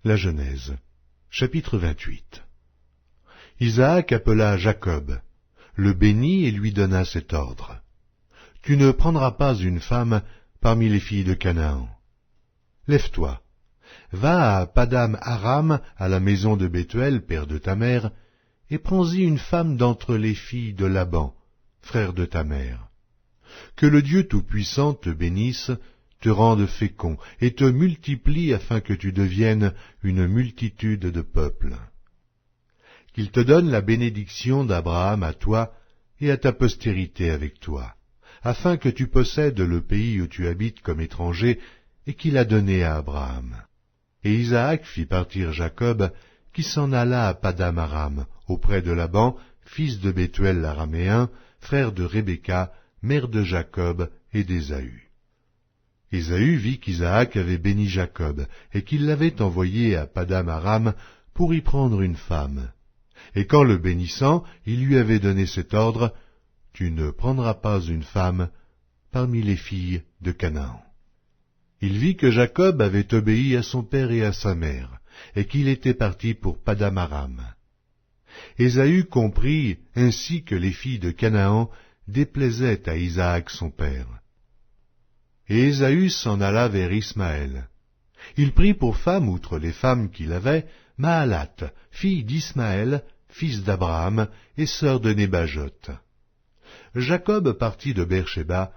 La Genèse, chapitre 28. Isaac appela Jacob, le bénit et lui donna cet ordre. Tu ne prendras pas une femme parmi les filles de Canaan. Lève-toi, va à Padam Aram, à la maison de Bethuel, père de ta mère, et prends-y une femme d'entre les filles de Laban, frère de ta mère. Que le Dieu Tout-Puissant te bénisse, te rende fécond, et te multiplie afin que tu deviennes une multitude de peuples. Qu'il te donne la bénédiction d'Abraham à toi et à ta postérité avec toi, afin que tu possèdes le pays où tu habites comme étranger, et qu'il a donné à Abraham. Et Isaac fit partir Jacob, qui s'en alla à Padam Aram, auprès de Laban, fils de Bethuel l'Araméen, frère de Rebecca, mère de Jacob et d'Ésaü. Ésaü vit qu'Isaac avait béni Jacob, et qu'il l'avait envoyé à Padam Aram pour y prendre une femme. Et qu'en le bénissant, il lui avait donné cet ordre, « Tu ne prendras pas une femme parmi les filles de Canaan. » Il vit que Jacob avait obéi à son père et à sa mère, et qu'il était parti pour Padam Aram. Ésaü comprit ainsi que les filles de Canaan déplaisaient à Isaac son père. Et Ésaü s'en alla vers Ismaël. Il prit pour femme, outre les femmes qu'il avait, Mahalath, fille d'Ismaël, fils d'Abraham, et sœur de Nébajoth. Jacob partit de Beer-Shéba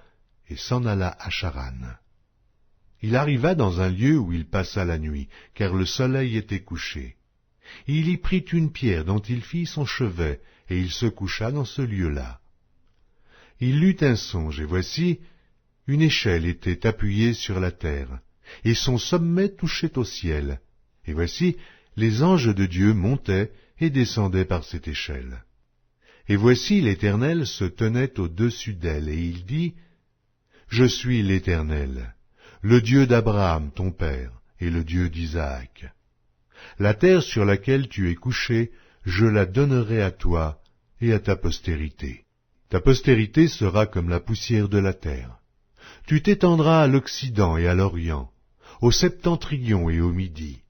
et s'en alla à Charan. Il arriva dans un lieu où il passa la nuit, car le soleil était couché. Il y prit une pierre dont il fit son chevet, et il se coucha dans ce lieu-là. Il eut un songe, et voici, une échelle était appuyée sur la terre, et son sommet touchait au ciel. Et voici, les anges de Dieu montaient et descendaient par cette échelle. Et voici l'Éternel se tenait au-dessus d'elle, et il dit, « Je suis l'Éternel, le Dieu d'Abraham ton père, et le Dieu d'Isaac. La terre sur laquelle tu es couché, je la donnerai à toi et à ta postérité. Ta postérité sera comme la poussière de la terre. Tu t'étendras à l'Occident et à l'Orient, au septentrion et au Midi.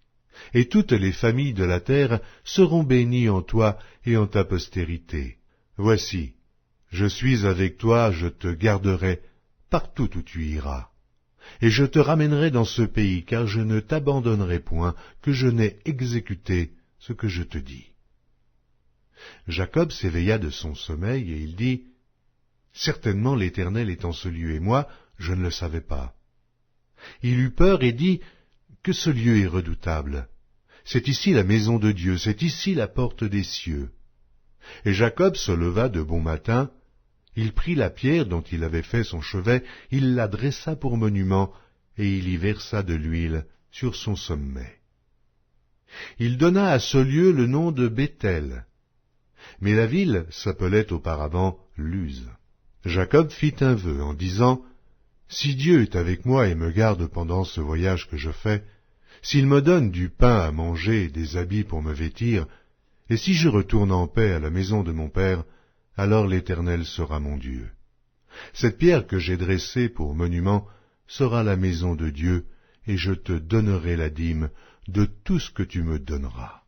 Et toutes les familles de la terre seront bénies en toi et en ta postérité. Voici, je suis avec toi, je te garderai partout où tu iras. Et je te ramènerai dans ce pays, car je ne t'abandonnerai point, que je n'ai exécuté ce que je te dis. » Jacob s'éveilla de son sommeil, et il dit, « Certainement l'Éternel est en ce lieu, et moi, je ne le savais pas. » Il eut peur et dit, « Que ce lieu est redoutable. C'est ici la maison de Dieu, c'est ici la porte des cieux. » Et Jacob se leva de bon matin, il prit la pierre dont il avait fait son chevet, il la dressa pour monument, et il y versa de l'huile sur son sommet. Il donna à ce lieu le nom de Béthel, mais la ville s'appelait auparavant Luz. Jacob fit un vœu en disant, « Si Dieu est avec moi et me garde pendant ce voyage que je fais, s'il me donne du pain à manger et des habits pour me vêtir, et si je retourne en paix à la maison de mon père, alors l'Éternel sera mon Dieu. Cette pierre que j'ai dressée pour monument sera la maison de Dieu, et je te donnerai la dîme de tout ce que tu me donneras. »